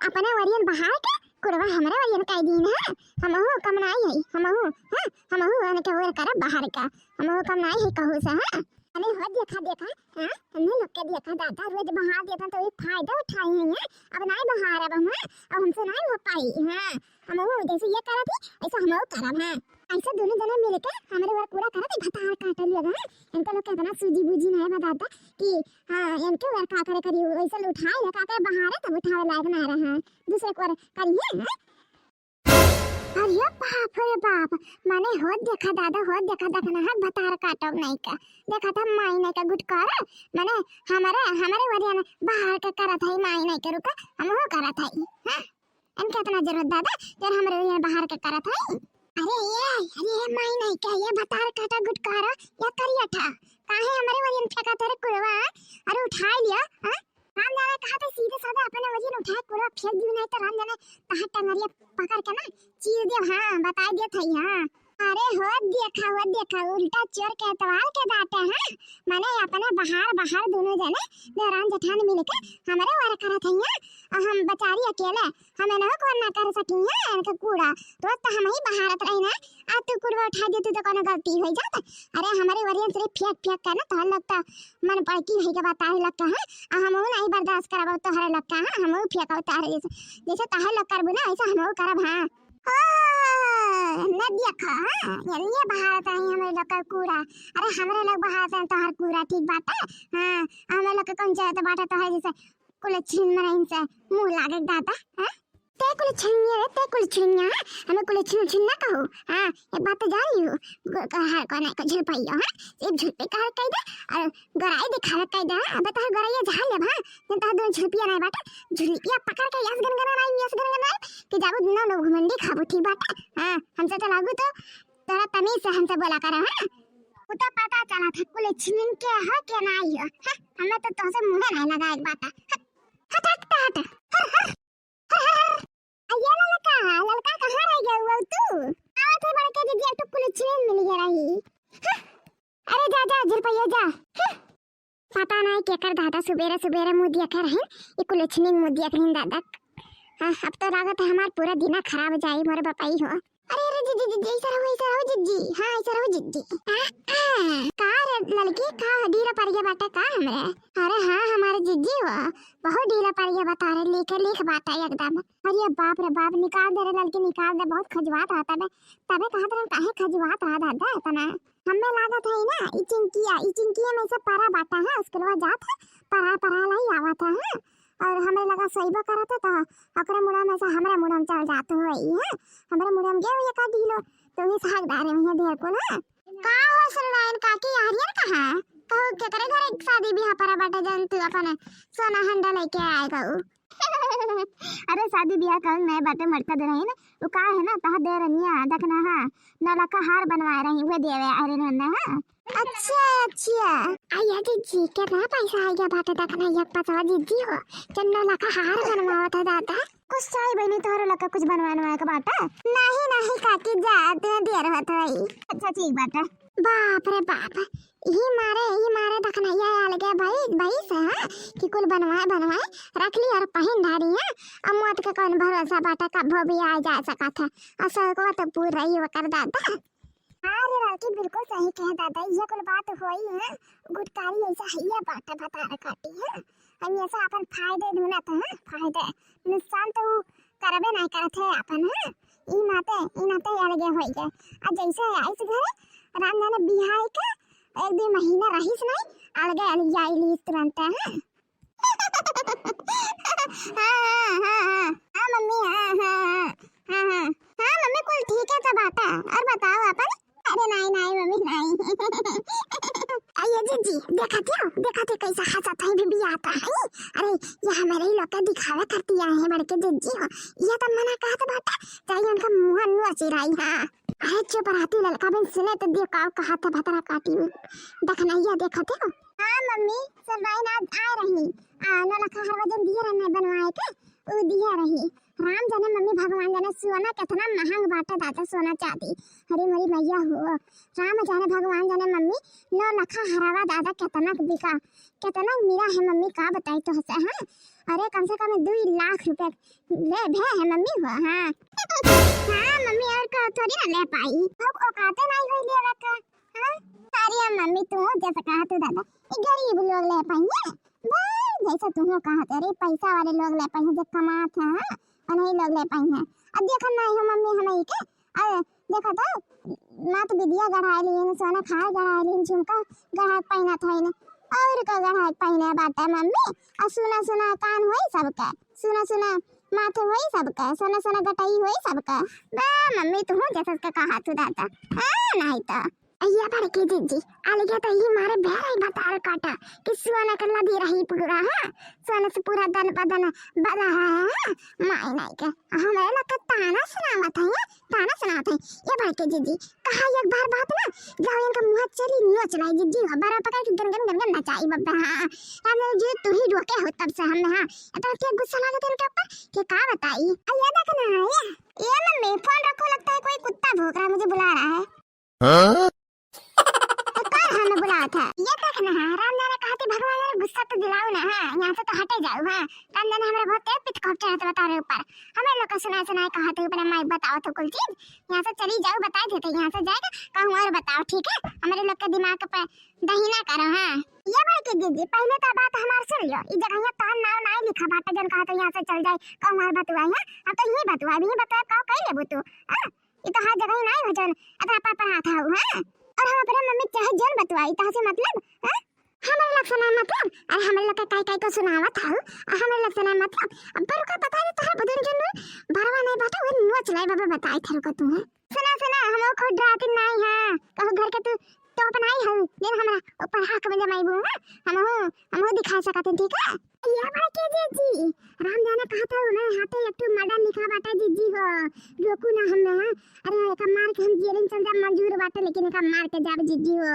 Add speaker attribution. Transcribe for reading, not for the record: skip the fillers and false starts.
Speaker 1: अपने वरियन बाहर के कुड़वा हमरे वरियन कई दिन है हमहु कमनाई है हमहु हां हमहु अन के वर कर बाहर का हमहु कमनाई है कहू से हां अने हो देखा हां हमने लोग के देखा दादा रोज बाहर देता तो एक फायदा उठाई है अब नहीं बाहर अब हमसे नहीं हो पाई हां हमहु जैसे ये करा थी ऐसा हमहु करब हां ऐसा दोनों जने मिलके हमारे वर पूरा करा थे भतार काटल लगा इनका लोग कितना सूजी बूजी नहीं बताता कि हां इनके वर का करे करी ऐसा उठाए लगा के बाहर तब उठावे लायक ना रहा दूसरे को करिए अरे बाप रे बाप माने हो देखा दादा हो देखा देखना है भतार काटब नहीं का देखा था मायने का गुटकार माने हमारे वरियन बाहर के करा था माय नहीं के रुका हम हो करा था हां इनका इतना जरूरत दादा यार हमारे वरियन बाहर के करा था अरे माय नहीं क्या ये भतार काटा गुटकार या करिया था काहे हमारे वरियन फेंका तेरे कुड़वा अरे उठा लिया हां राम जाने कहा था सीधे साधा अपने वजन उठाए कुड़वा फेंक दियो नहीं तो राम जाने कहा टंगरिया पकड़ के ना चीर दे हां बता दे थई हां अरे हो देखा उल्टा चोर के एतवार के डांटे हैं माने अपने बाहर दोनों जने देवरान जेठान मिलके हमारे वार करत हइया हम बेचारी अकेले हमें ना कोन ना कर सकिया इनका कूड़ा तो हम ही बाहरत रही ना आ तू कूड़ा उठा दे तो कोनो गलती हो जात अरे हमारे वरियन से फेंक कर ना तो लगता मन पड़की है के बताए लगता है हम नहीं बर्दाश्त करब तो हरे लगता है हम फेंक उतार जैसे ताहे लग करबो ना ऐसा हम करब हां न देखा ये बाहर है हमारे लोग का कूड़ा अरे हमारे लोग बाहर है तो हर कूड़ा ठीक बात है हां हमारे लोग कौन चाहे तो बात तो है जैसे कुल छीन मराइन से मुंह लागे दादा हां ते कुल छीनिया हमें कुल छीन ना कहो हां एक बात तो जानी हो हर कोने को झलपाइयो हां एक झलपे का कह दे और गराई दिखा कह दे अब तो गराई झाल ले हां तो दो झलपिया नहीं बाटा झलपिया पकड़ के यस गनगना कि जाबो ना लोग घमंडी खाबो ठीक बाटा हां हमसे तो लागू तो तोरा तमीज से हमसे बोला कर हां उता पता चला था कुल छीन के है के नहीं है हमें तो तुमसे मुंह नहीं लगा एक बात हट ये लड़का कहां रह गया हुआ तू आवत है बड़के दीदी एक कुल छीन मिल गया रही अरे जा झलपैया जा पता नहीं के कर दादा सुबेरे मुंह दिया कर है ये कुल छीन मुंह दिया कर दादा अब तो लागत है हमार पूरा दिन खराब जाई मोरे बापाई हो अरे जी ऐसा रहो जी हां ऐसा रहो जी का लड़की का डीरा पर गया बाटा का हमरे अरे हां हमारे जिज्जी हो बहुत डीरा पर गया बता रहे लिख बाटा एकदम अरे बाप रे बाप निकाल दे रे लड़की निकाल दे बहुत खजवात आता है तबे कहत रहे काहे खजवात रहा दादा इतना हमें लागत है ना ई चिंकिया में से पारा बाटा है उसके बाद जात पारा लाई आवत है और हमें लगा सहीबा करत था ओकरे मुड़ा में से हमरा मुड़ा में चल जात हो है हमरा मुड़ा में गए ये का दिलो तो ही सागदारे में देर को ना का हो सरनायन काकी यारियन कहां कहो के करे घर शादी ब्याह पर बाटा जान तू अपन सोना हंडा लेके आएगा अरे शादी ब्याह कर नए बाटे मटका दे रही ना वो का है ना तह दे रनिया देखना हां नला का हार बनवा रही वे देवे अरे नन्ना हां अच्छा आया जी कितना पैसा आ गया बाटे देखना एक पचास जी हो चन्नला का हार बनवावा था दादा कुछ चाहिए बहनी तोहरे लका कुछ बनवाने का बाटा नहीं काकी जा दे रहा था अच्छा ठीक बाटा बाप रे बाप ही मारे देखना ये आ गया भाई से कि कुल बनवाए रख ली और पहन धारी है अब मौत का कौन भरोसा बाटा कब भी आ जा सका था असर को तो पूरा ही कर दादा अरे लड़की बिल्कुल सही कहे दादा ये कुल बात होई है गुटकारी ऐसा है बाटा बता काटी है हम ऐसा अपन फायदे ढूंढत है फायदे नुकसान तो करबे नहीं करत है अपन है ई नाते अलगे होई गए आ जैसे आइस घर राम जाने बिहाई के एक दो महीना रहीस नहीं अलगे अलग जाई ली तुरंत है हां मम्मी हां मम्मी कुल ठीक है तो बाता और बताओ अपन अरे नहीं मम्मी नहीं आइए जी देखा कैसा हंसता है भी आता है अरे ये हमारे ही लोग दिखावा करती है बड़के जज्जी हो ये तो मना कहा था बाटा चाहिए उनका मुंह नुआ चिराई हां अरे चुप रहती लड़का बन सुने तो देखो कहा था भतरा काटी में देखना ये देखते हो हां मम्मी सब राइन आज आ रही ना लखा हर वजन दिए रहने बनवाए के उ दिया रही। राम जाने मम्मी भगवान जाने सोना कितना महंग बाटा दाता सोना चांदी। अरे मेरी मैया हो, राम जाने भगवान जाने मम्मी 9 लाख हरावा दादा कितना बिका, कितना मिला है मम्मी का बताई तो हंसा है। अरे कम से कम 2 लाख रुपए ले भे है मम्मी हो। हाँ हाँ मम्मी और का थोड़ी ना ले पाई, अब औकाते नहीं हुई लेवे का। हाँ सारी मम्मी तू जैसा कहा तू दादा ये गरीब लोग ले पाएंगे भाई, जैसा तू कहा तेरे पैसा वाले लोग ले पाएंगे जो कमात है और नहीं लोग ले पाएंगे। अब देखा नहीं हो मम्मी हमें के अरे देखा तो मात विद्या गढ़ा लीन सोना खाए गढ़ा लीन झुमका गढ़ा पहना था इन और का गढ़ा पहने बात है मम्मी। और सुना सुना कान होई सबका, सुना सुना माथे होई सबका, सोना सोना गटाई होई सबका। बा मम्मी तू जैसा का कहा तू दादा नहीं तो अय्या बड़े के जीजी आले गया तो ये मारे बेरे बता काटा कि सोना कल्ला दी रही पूरा है, सोना से पूरा दन बदन बदा है माय नहीं के हमें लगा ताना सुनावत है, ताना सुनावत है। ये बड़े के जीजी कहा एक बार बात ना जाओ इनका मुंह चली नो चलाई जीजी बड़ा पकड़ के गन गन गन नचाई बब्बा। हां हमने जी तू ही रोके हो तब से हमने। हां तो क्या गुस्सा लगा तेरे ऊपर कि का बताई। अय्या देखना है ये मम्मी फोन रखो, लगता है कोई कुत्ता भौंक रहा है मुझे बुला रहा है। हां हमें बुलाया था ये देखना है। राम जाने कहते भगवान ने गुस्सा तो दिलाओ ना। हाँ यहाँ से तो हटे जाओ। हाँ राम जाने हमारे बहुत तेज पिट कॉप चढ़ा बता रहे ऊपर हमें लोग सुना सुना कहा थे ऊपर मैं बताओ तो कुल चीज यहाँ से चली जाओ बता देते यहाँ से जाएगा कहूँ और बताओ ठीक है, हमारे लोग के दिमाग पे दही ना करो। हाँ ये बात की दीदी पहले तो बात हमारे सुन लो, इस जगह यहाँ तो नाम नहीं लिखा बात जन कहा तो यहाँ से चल जाए कहूँ और बतुआ है। अब तो यही बतुआ भी बता कहो कही ले तू। हाँ ये तो हर जगह ही नहीं भजन अगर पर पढ़ा था। हाँ और हम अपने मम्मी चाहे जन बतवाई ता से मतलब हां हमारे लोग सुना मतलब अरे हमारे लोग काई काई को सुनावा था हमारे लोग सुना मतलब। अब पर का पता है तो हर बदन जन भरवा नहीं बाटा वो नो चलाई बाबा बताई थारो को तू है सुना सुना हम को डराती नहीं। हां कहो घर के तू तो बनाई हो दिन हमरा ऊपर हाथ में जमाई बू हम दिखा सकते ठीक है। ये बात के जीजी राम जाने कहा था ना हाथे एक तो मर्डर लिखा बाटा जीजी हो रोकू ना हम। अरे का मार के हम जेल चल जा मंजूर बाटा लेकिन का मार के जाब जीजी हो।